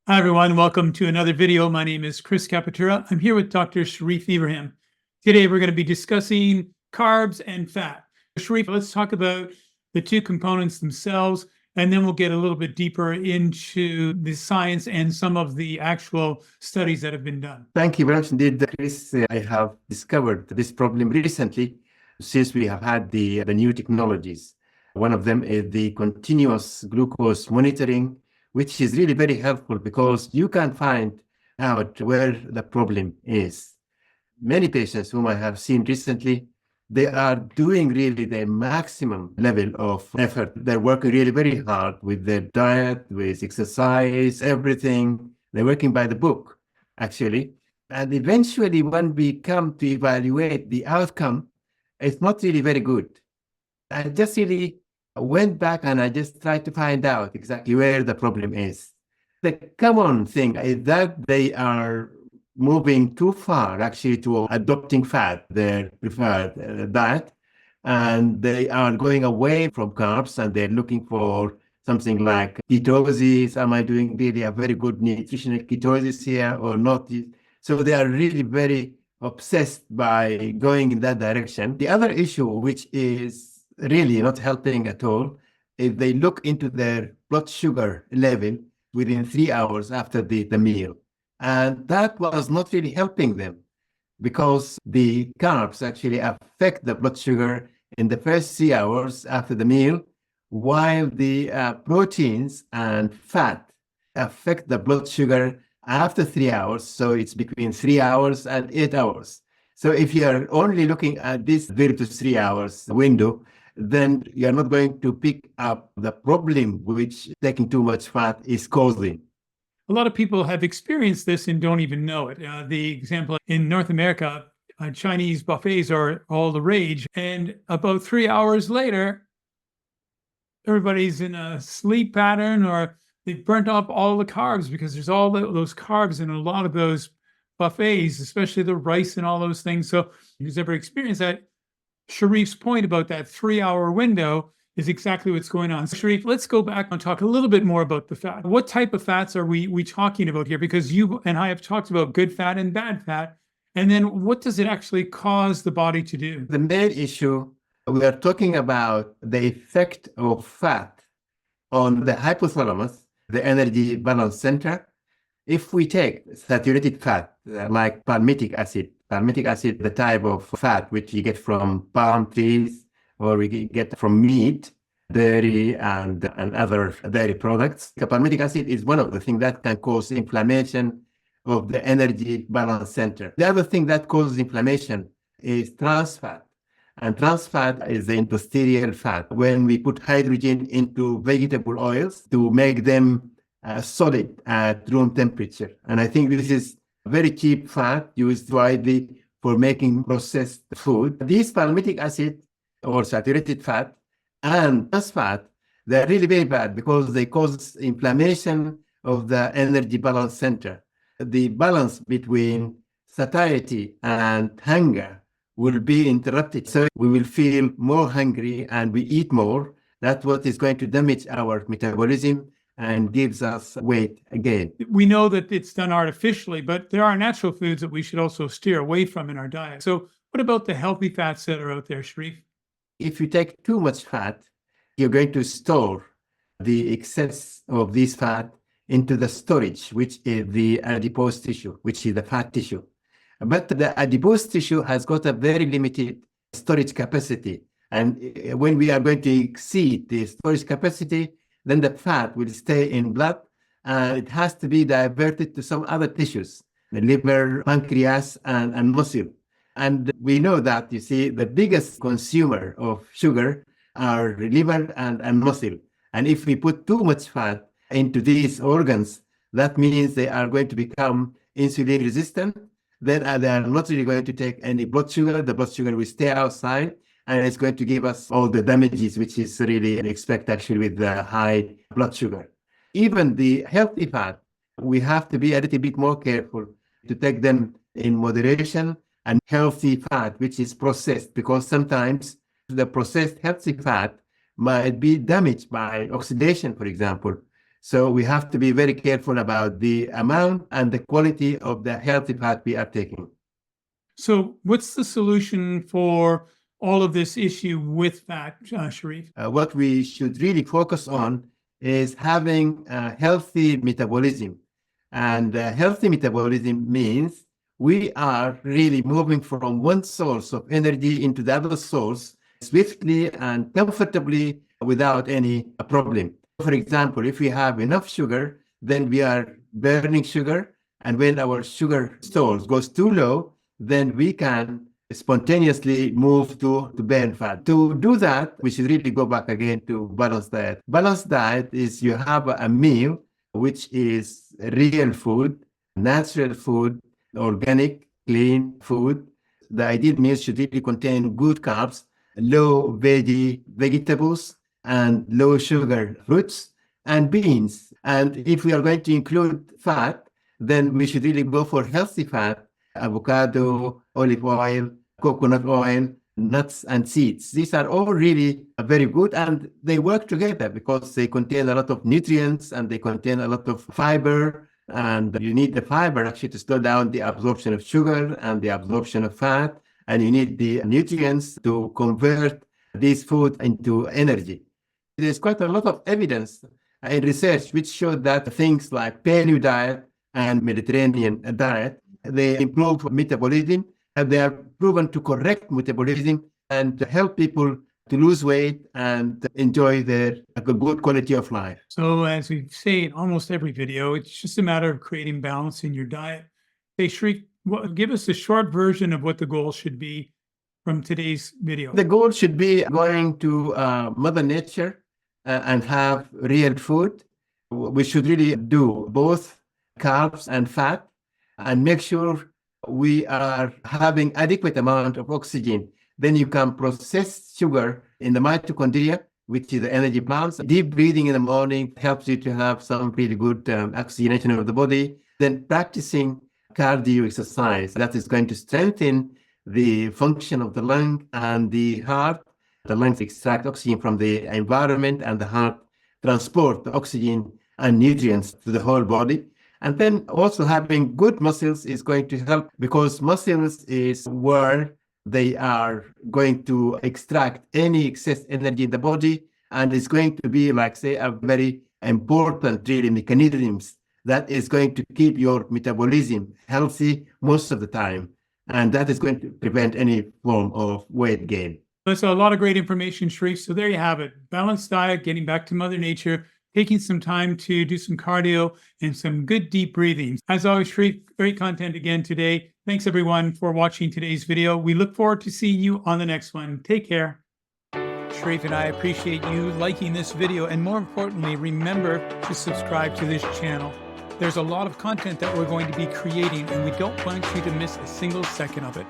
Hi, everyone. Welcome to another video. My name is Chris Scappatura. I'm here with Dr. Sharif Ibrahim. Today, we're going to be discussing carbs and fat. Sharif, let's talk about the two components themselves, and then we'll get a little bit deeper into the science and some of the actual studies that have been done. Thank you very much indeed, Chris. I have discovered this problem recently since we have had the new technologies. One of them is the continuous glucose monitoring, which is really very helpful because you can find out where the problem is. Many patients whom I have seen recently, they are doing really the maximum level of effort. They're working really very hard with their diet, with exercise, everything. They're working by the book, actually. And eventually, when we come to evaluate the outcome, it's not really very good. I just really went back and I just tried to find out exactly where the problem is. The common thing is that they are moving too far actually to adopting fat, their preferred diet, and they are going away from carbs and they're looking for something like ketosis. Am I doing really a very good nutritional ketosis here or not? So they are really very obsessed by going in that direction. The other issue, which is really not helping at all, if they look into their blood sugar level within 3 hours after the meal. And that was not really helping them because the carbs actually affect the blood sugar in the first 3 hours after the meal, while the proteins and fat affect the blood sugar after 3 hours. So it's between 3 hours and 8 hours. So if you are only looking at this 0 to 3 hours window, then you're not going to pick up the problem which taking too much fat is causing. A lot of people have experienced this and don't even know it. The example in North America, Chinese buffets are all the rage. And about 3 hours later, everybody's in a sleep pattern or they've burnt up all the carbs because there's all those carbs in a lot of those buffets, especially the rice and all those things. So if you've ever experienced that, Sharif's point about that 3-hour window is exactly what's going on. So Sharif, let's go back and talk a little bit more about the fat. What type of fats are we talking about here? Because you and I have talked about good fat and bad fat. And then what does it actually cause the body to do? The main issue, we are talking about the effect of fat on the hypothalamus, the energy balance center. If we take saturated fat, like palmitic acid, the type of fat which you get from palm trees or we get from meat, dairy, and other dairy products. Palmitic acid is one of the things that can cause inflammation of the energy balance center. The other thing that causes inflammation is trans fat. And trans fat is the industrial fat. When we put hydrogen into vegetable oils to make them solid at room temperature. And I think this is very cheap fat used widely for making processed food. These palmitic acid or saturated fat and trans fat, they're really very bad because they cause inflammation of the energy balance center. The balance between satiety and hunger will be interrupted. So we will feel more hungry and we eat more. That's what is going to damage our metabolism and gives us weight again. We know that it's done artificially, but there are natural foods that we should also steer away from in our diet. So what about the healthy fats that are out there, Sharif? If you take too much fat, you're going to store the excess of this fat into the storage, which is the adipose tissue, which is the fat tissue. But the adipose tissue has got a very limited storage capacity. And when we are going to exceed the storage capacity, then the fat will stay in blood and it has to be diverted to some other tissues, the liver, pancreas, and muscle. And we know that, you see, the biggest consumer of sugar are liver and muscle. And if we put too much fat into these organs, that means they are going to become insulin resistant. Then they are not really going to take any blood sugar. The blood sugar will stay outside. And it's going to give us all the damages, which is really expect actually with the high blood sugar. Even the healthy fat, we have to be a little bit more careful to take them in moderation, and healthy fat, which is processed, because sometimes the processed healthy fat might be damaged by oxidation, for example. So we have to be very careful about the amount and the quality of the healthy fat we are taking. So what's the solution for all of this issue with fat, Sharif? What we should really focus on is having a healthy metabolism. And healthy metabolism means we are really moving from one source of energy into the other source swiftly and comfortably without any problem. For example, if we have enough sugar, then we are burning sugar. And when our sugar stores goes too low, then we can spontaneously move to burn fat. To do that, we should really go back again to balanced diet. Balanced diet is you have a meal which is real food, natural food, organic, clean food. The ideal meal should really contain good carbs, low vegetables, and low sugar fruits and beans. And if we are going to include fat, then we should really go for healthy fat, avocado, olive oil, coconut oil, nuts and seeds. These are all really very good, and they work together because they contain a lot of nutrients and they contain a lot of fiber. And you need the fiber actually to slow down the absorption of sugar and the absorption of fat. And you need the nutrients to convert these food into energy. There's quite a lot of evidence in research which showed that things like paleo diet and Mediterranean diet, they improve metabolism, and they are proven to correct metabolism and to help people to lose weight and enjoy their good quality of life. So as we say in almost every video, it's just a matter of creating balance in your diet. Hey, Sharif, give us a short version of what the goal should be from today's video. The goal should be going to Mother Nature and have real food. We should really do both carbs and fat and make sure we are having adequate amount of oxygen. Then you can process sugar in the mitochondria, which is the energy plants. Deep breathing in the morning helps you to have some really good oxygenation of the body. Then practicing cardio exercise, that is going to strengthen the function of the lung and the heart. The lungs extract oxygen from the environment, and the heart transport the oxygen and nutrients to the whole body. And then also having good muscles is going to help, because muscles is where they are going to extract any excess energy in the body, and it's going to be like, say, a very important really mechanisms that is going to keep your metabolism healthy most of the time. And that is going to prevent any form of weight gain. That's a lot of great information, Sharif. So there you have it. Balanced diet, getting back to Mother Nature, taking some time to do some cardio and some good deep breathing. As always, Sharif, great content again today. Thanks everyone for watching today's video. We look forward to seeing you on the next one. Take care. Sharif and I appreciate you liking this video, and more importantly, remember to subscribe to this channel. There's a lot of content that we're going to be creating, and we don't want you to miss a single second of it.